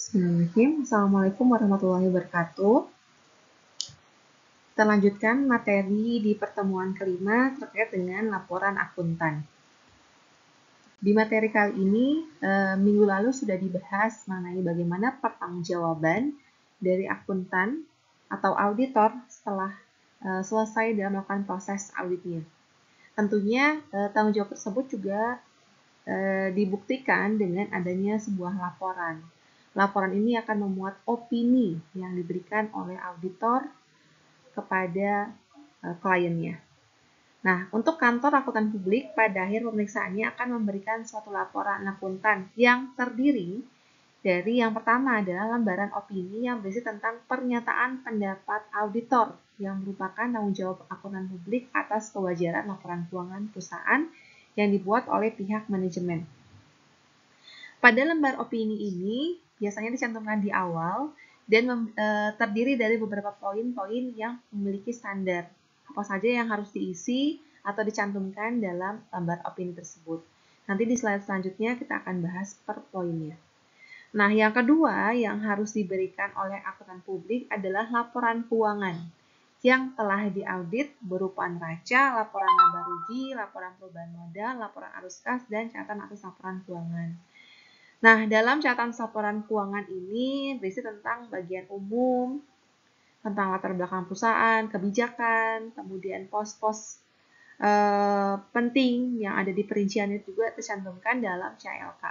Bismillahirrahmanirrahim. Assalamualaikum warahmatullahi wabarakatuh. Kita lanjutkan materi di pertemuan kelima terkait dengan laporan akuntan. Di materi kali ini, minggu lalu sudah dibahas mengenai bagaimana pertanggungjawaban dari akuntan atau auditor setelah selesai dalam melakukan proses auditnya. Tentunya tanggung jawab tersebut juga dibuktikan dengan adanya sebuah laporan. Laporan ini akan memuat opini yang diberikan oleh auditor kepada kliennya. Nah, untuk kantor akuntan publik pada akhir pemeriksaannya akan memberikan suatu laporan akuntan yang terdiri dari yang pertama adalah lembaran opini yang berisi tentang pernyataan pendapat auditor yang merupakan tanggung jawab akuntan publik atas kewajaran laporan keuangan perusahaan yang dibuat oleh pihak manajemen. Pada lembar opini ini biasanya dicantumkan di awal dan terdiri dari beberapa poin-poin yang memiliki standar. Apa saja yang harus diisi atau dicantumkan dalam lembar opini tersebut. Nanti di slide selanjutnya kita akan bahas per poinnya. Nah, yang kedua yang harus diberikan oleh akuntan publik adalah laporan keuangan yang telah diaudit berupa neraca, laporan laba rugi, laporan perubahan modal, laporan arus kas, dan catatan atas laporan keuangan. Nah, dalam catatan laporan keuangan ini berisi tentang bagian umum, tentang latar belakang perusahaan, kebijakan, kemudian pos-pos penting yang ada di perinciannya juga tercantumkan dalam CLK.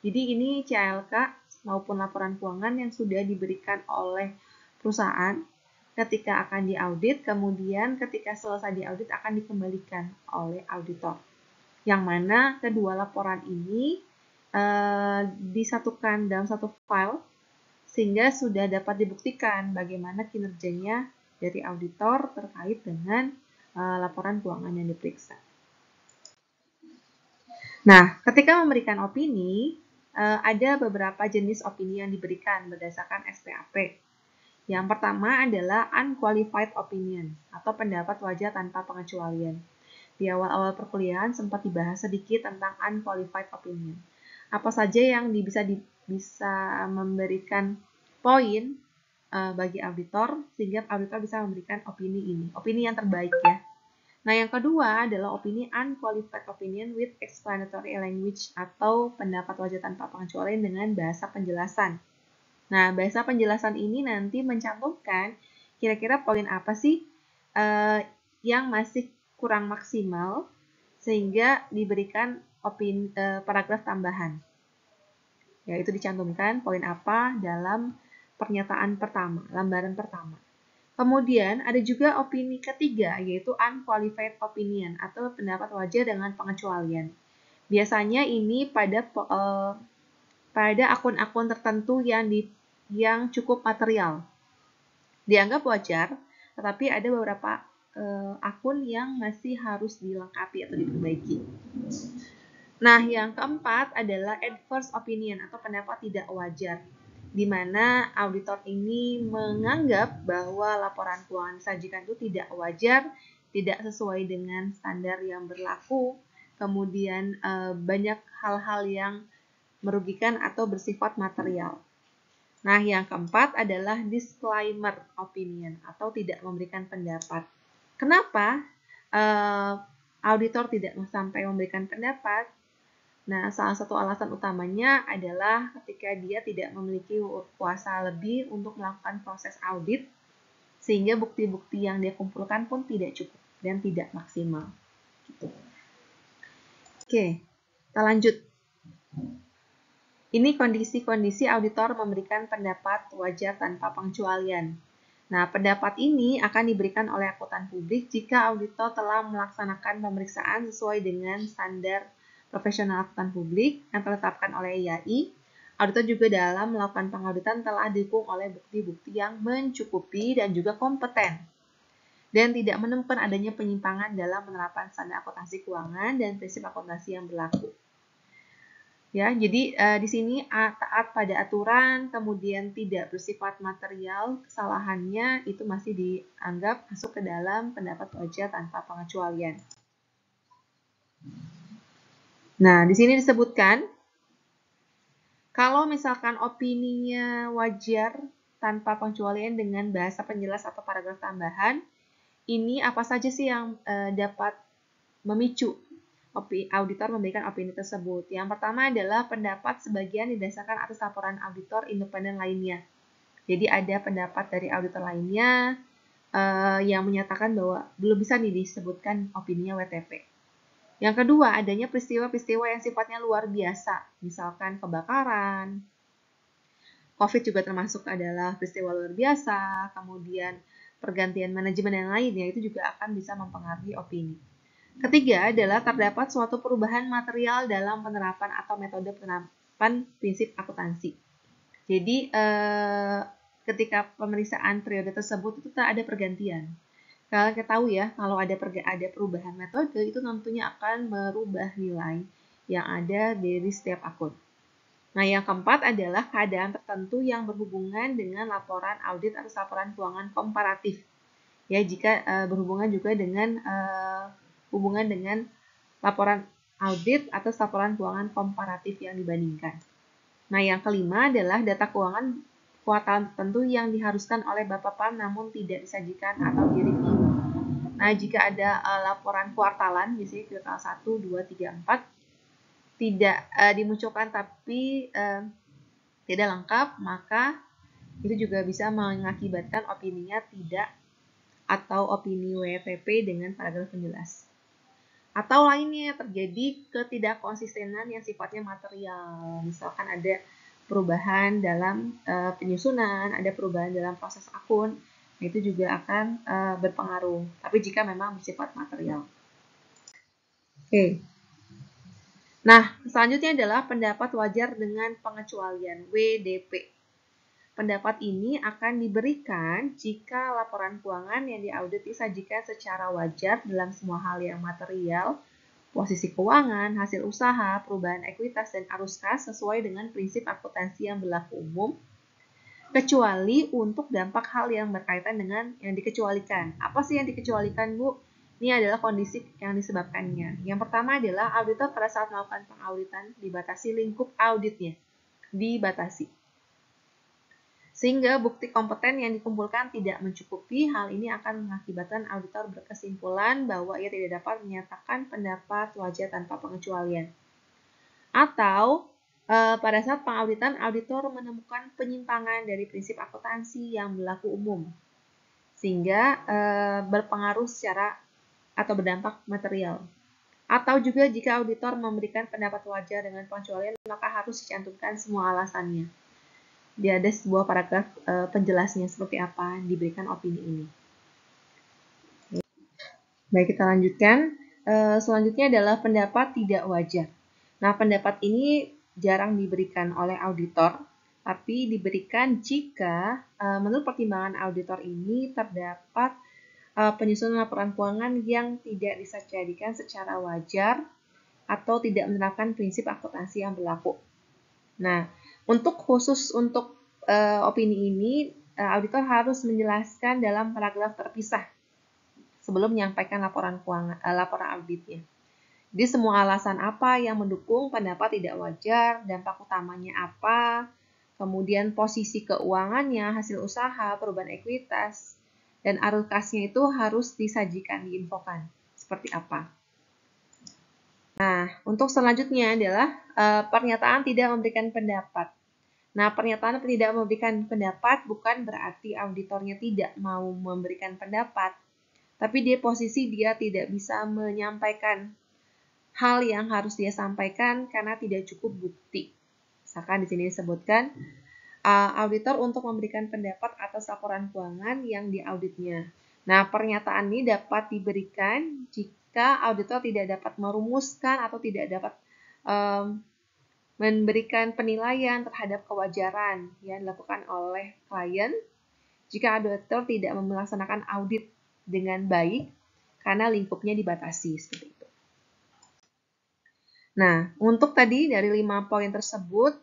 Jadi ini CLK maupun laporan keuangan yang sudah diberikan oleh perusahaan ketika akan diaudit, kemudian ketika selesai diaudit akan dikembalikan oleh auditor. Yang mana kedua laporan ini disatukan dalam satu file sehingga sudah dapat dibuktikan bagaimana kinerjanya dari auditor terkait dengan laporan keuangan yang diperiksa. Nah, ketika memberikan opini, ada beberapa jenis opini yang diberikan berdasarkan SPAP. Yang pertama adalah unqualified opinion atau pendapat wajar tanpa pengecualian. Di awal-awal perkuliahan sempat dibahas sedikit tentang unqualified opinion. Apa saja yang bisa memberikan poin bagi auditor sehingga auditor bisa memberikan opini ini, opini yang terbaik ya. Nah, yang kedua adalah opini unqualified opinion with explanatory language atau pendapat wajar tanpa pengecualian dengan bahasa penjelasan. Nah, bahasa penjelasan ini nanti mencantumkan kira-kira poin apa sih yang masih kurang maksimal sehingga diberikan paragraf tambahan. Yaitu dicantumkan poin apa dalam pernyataan pertama, lembaran pertama. Kemudian ada juga opini ketiga yaitu unqualified opinion atau pendapat wajar dengan pengecualian. Biasanya ini pada akun-akun tertentu yang cukup material. Dianggap wajar, tetapi ada beberapa akun yang masih harus dilengkapi atau diperbaiki. Nah, yang keempat adalah adverse opinion atau pendapat tidak wajar, di mana auditor ini menganggap bahwa laporan keuangan disajikan itu tidak wajar, tidak sesuai dengan standar yang berlaku, kemudian banyak hal-hal yang merugikan atau bersifat material. Nah, yang keempat adalah disclaimer opinion atau tidak memberikan pendapat. Kenapa auditor tidak sampai memberikan pendapat? Nah, salah satu alasan utamanya adalah ketika dia tidak memiliki kuasa lebih untuk melakukan proses audit, sehingga bukti-bukti yang dia kumpulkan pun tidak cukup dan tidak maksimal. Gitu. Oke, kita lanjut. Ini kondisi-kondisi auditor memberikan pendapat wajar tanpa pengecualian. Nah, pendapat ini akan diberikan oleh akuntan publik jika auditor telah melaksanakan pemeriksaan sesuai dengan standar profesional akuntan publik yang ditetapkan oleh IAI. Auditor juga dalam melakukan pengauditan telah didukung oleh bukti-bukti yang mencukupi dan juga kompeten dan tidak menemukan adanya penyimpangan dalam penerapan standar akuntansi keuangan dan prinsip akuntansi yang berlaku. Ya, jadi di sini taat pada aturan, kemudian tidak bersifat material, kesalahannya itu masih dianggap masuk ke dalam pendapat wajar tanpa pengecualian. Nah, di sini disebutkan Kalau misalkan opininya wajar tanpa pengecualian dengan bahasa penjelas atau paragraf tambahan, ini apa saja sih yang dapat memicu auditor memberikan opini tersebut? Yang pertama adalah pendapat sebagian didasarkan atas laporan auditor independen lainnya. Jadi ada pendapat dari auditor lainnya yang menyatakan bahwa belum bisa nih disebutkan opininya WTP. Yang kedua, adanya peristiwa-peristiwa yang sifatnya luar biasa, misalkan kebakaran, COVID juga termasuk adalah peristiwa luar biasa, kemudian pergantian manajemen yang lainnya itu juga akan bisa mempengaruhi opini. Ketiga adalah terdapat suatu perubahan material dalam penerapan atau metode penerapan prinsip akuntansi. Jadi ketika pemeriksaan periode tersebut itu tak ada pergantian. Kalian ketahui ya, kalau ada perubahan metode itu tentunya akan merubah nilai yang ada dari setiap akun. Nah, yang keempat adalah keadaan tertentu yang berhubungan dengan laporan audit atau laporan keuangan komparatif. Ya, jika berhubungan juga dengan hubungan dengan laporan audit atau laporan keuangan komparatif yang dibandingkan. Nah, yang kelima adalah data keuangan kuartal tertentu yang diharuskan oleh Bapepam namun tidak disajikan atau direview. Nah, jika ada laporan kuartalan, misalnya kuartal 1, 2, 3, 4, tidak dimunculkan tapi tidak lengkap, maka itu juga bisa mengakibatkan opininya tidak atau opini WTP dengan paragraf penjelas. Atau lainnya terjadi ketidakkonsistenan yang sifatnya material. Misalkan ada perubahan dalam penyusunan, ada perubahan dalam proses akun, itu juga akan berpengaruh. Tapi jika memang bersifat material. Oke. Nah, selanjutnya adalah pendapat wajar dengan pengecualian WDP. Pendapat ini akan diberikan jika laporan keuangan yang diaudit disajikan secara wajar dalam semua hal yang material, posisi keuangan, hasil usaha, perubahan ekuitas, dan arus kas sesuai dengan prinsip akuntansi yang berlaku umum, kecuali untuk dampak hal yang berkaitan dengan yang dikecualikan. Apa sih yang dikecualikan, Bu? Ini adalah kondisi yang disebabkannya. Yang pertama adalah auditor pada saat melakukan pengauditan dibatasi lingkup auditnya. Dibatasi. Sehingga bukti kompeten yang dikumpulkan tidak mencukupi, hal ini akan mengakibatkan auditor berkesimpulan bahwa ia tidak dapat menyatakan pendapat wajar tanpa pengecualian. Atau pada saat pengauditan, auditor menemukan penyimpangan dari prinsip akuntansi yang berlaku umum, sehingga berpengaruh secara atau berdampak material. Atau juga jika auditor memberikan pendapat wajar dengan pengecualian, maka harus dicantumkan semua alasannya. Dia ada sebuah paragraf penjelasnya seperti apa diberikan opini ini. Baik, kita lanjutkan. Selanjutnya adalah pendapat tidak wajar. Nah, pendapat ini jarang diberikan oleh auditor, tapi diberikan jika menurut pertimbangan auditor ini terdapat penyusunan laporan keuangan yang tidak disajikan secara wajar atau tidak menerapkan prinsip akuntansi yang berlaku. Nah, khusus untuk opini ini, auditor harus menjelaskan dalam paragraf terpisah sebelum menyampaikan laporan keuangan, laporan auditnya. Jadi semua alasan apa yang mendukung pendapat tidak wajar, dampak utamanya apa, kemudian posisi keuangannya, hasil usaha, perubahan ekuitas, dan arus kasnya itu harus disajikan, diinfokan seperti apa. Nah, untuk selanjutnya adalah pernyataan tidak memberikan pendapat. Nah, pernyataan tidak memberikan pendapat bukan berarti auditornya tidak mau memberikan pendapat, tapi posisi dia tidak bisa menyampaikan hal yang harus dia sampaikan karena tidak cukup bukti. Misalkan di sini disebutkan auditor untuk memberikan pendapat atas laporan keuangan yang diauditnya. Nah, pernyataan ini dapat diberikan jika auditor tidak dapat merumuskan atau tidak dapat memberikan penilaian terhadap kewajaran yang dilakukan oleh klien jika auditor tidak melaksanakan audit dengan baik karena lingkupnya dibatasi seperti itu. Nah, untuk tadi dari 5 poin tersebut,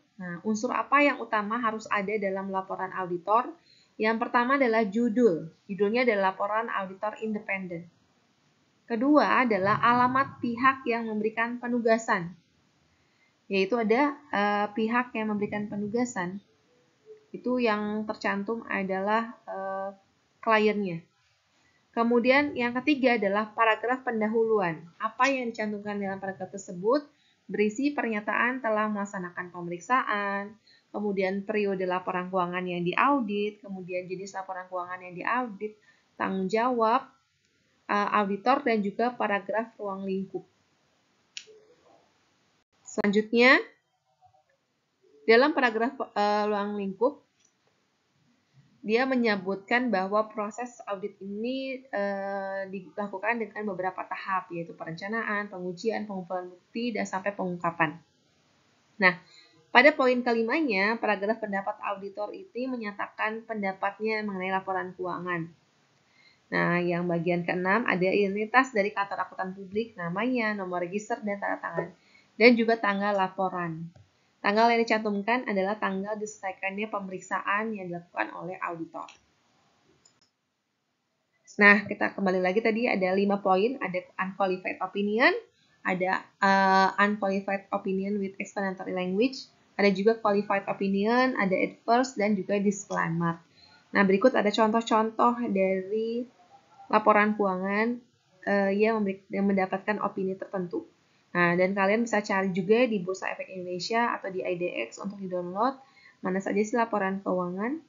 unsur apa yang utama harus ada dalam laporan auditor? Yang pertama adalah judul. Judulnya adalah laporan auditor independen. Kedua adalah alamat pihak yang memberikan penugasan. yaitu ada pihak yang memberikan penugasan. Itu yang tercantum adalah kliennya. Kemudian yang ketiga adalah paragraf pendahuluan. Apa yang dicantumkan dalam paragraf tersebut berisi pernyataan telah melaksanakan pemeriksaan, kemudian periode laporan keuangan yang diaudit, kemudian jenis laporan keuangan yang diaudit, tanggung jawab auditor, dan juga paragraf ruang lingkup. Selanjutnya, dalam paragraf ruang lingkup, dia menyebutkan bahwa proses audit ini dilakukan dengan beberapa tahap, yaitu perencanaan, pengujian, pengumpulan bukti, dan sampai pengungkapan. Nah, pada poin kelimanya, paragraf pendapat auditor ini menyatakan pendapatnya mengenai laporan keuangan. Nah, yang bagian keenam ada identitas dari kantor akuntan publik, namanya, nomor register, dan tanda tangan, dan juga tanggal laporan. Tanggal yang dicantumkan adalah tanggal diselesaikannya pemeriksaan yang dilakukan oleh auditor. Nah, kita kembali lagi tadi ada 5 poin, ada unqualified opinion, ada unqualified opinion with explanatory language, ada juga qualified opinion, ada adverse, dan juga disclaimer. Nah, berikut ada contoh-contoh dari laporan keuangan yang mendapatkan opini tertentu. Nah, dan kalian bisa cari juga di Bursa Efek Indonesia atau di IDX untuk di-download mana saja sih laporan keuangan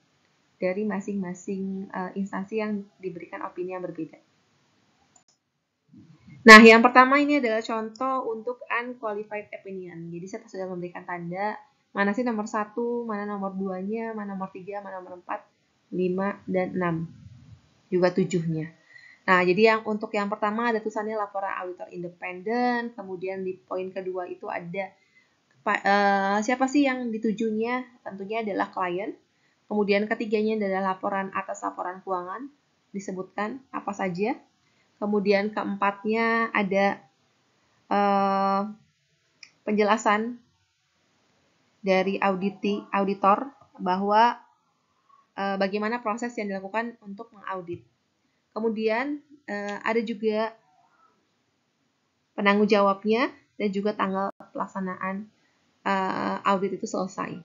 dari masing-masing instansi yang diberikan opini yang berbeda. Nah, yang pertama ini adalah contoh untuk unqualified opinion. Jadi saya sudah memberikan tanda mana sih nomor 1, mana nomor 2-nya, mana nomor 3, mana nomor 4, 5, dan 6. Juga 7-nya. Nah, jadi untuk yang pertama ada tulisannya laporan auditor independen, kemudian di poin kedua itu ada siapa sih yang ditujunya, tentunya adalah klien. Kemudian ketiganya adalah laporan atas laporan keuangan, disebutkan apa saja. Kemudian keempatnya ada penjelasan dari auditor bahwa bagaimana proses yang dilakukan untuk mengaudit. Kemudian ada juga penanggung jawabnya dan juga tanggal pelaksanaan audit itu selesai.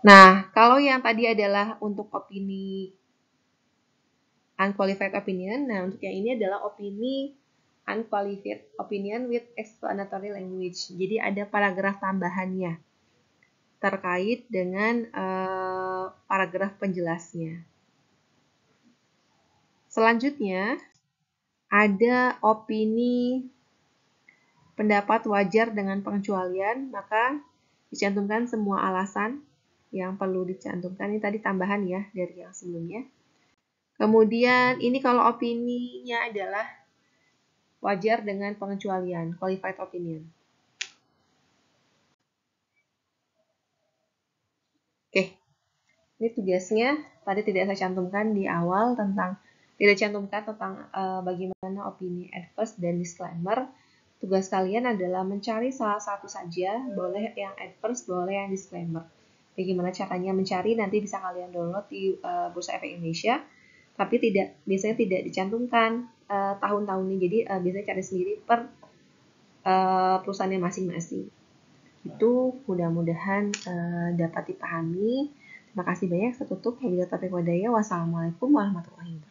Nah, kalau yang tadi adalah untuk opini unqualified opinion, nah untuk yang ini adalah opini unqualified opinion with explanatory language. Jadi ada paragraf tambahannya terkait dengan paragraf penjelasnya. Selanjutnya, ada opini pendapat wajar dengan pengecualian, maka dicantumkan semua alasan yang perlu dicantumkan. Ini tadi tambahan ya dari yang sebelumnya. Kemudian ini kalau opininya adalah wajar dengan pengecualian, qualified opinion. Oke, ini tugasnya tadi tidak saya cantumkan di awal tidak cantumkan tentang bagaimana opini adverse dan disclaimer. Tugas kalian adalah mencari salah satu saja, boleh yang adverse, boleh yang disclaimer. Bagaimana caranya mencari nanti bisa kalian download di Bursa Efek Indonesia, tapi biasanya tidak dicantumkan tahun-tahunnya, jadi biasanya cari sendiri per perusahaannya masing-masing. Itu mudah-mudahan dapat dipahami. Terima kasih banyak. Saya tutup. Wabillahi taufiq wal hidayah. Wassalamualaikum warahmatullahi wabarakatuh.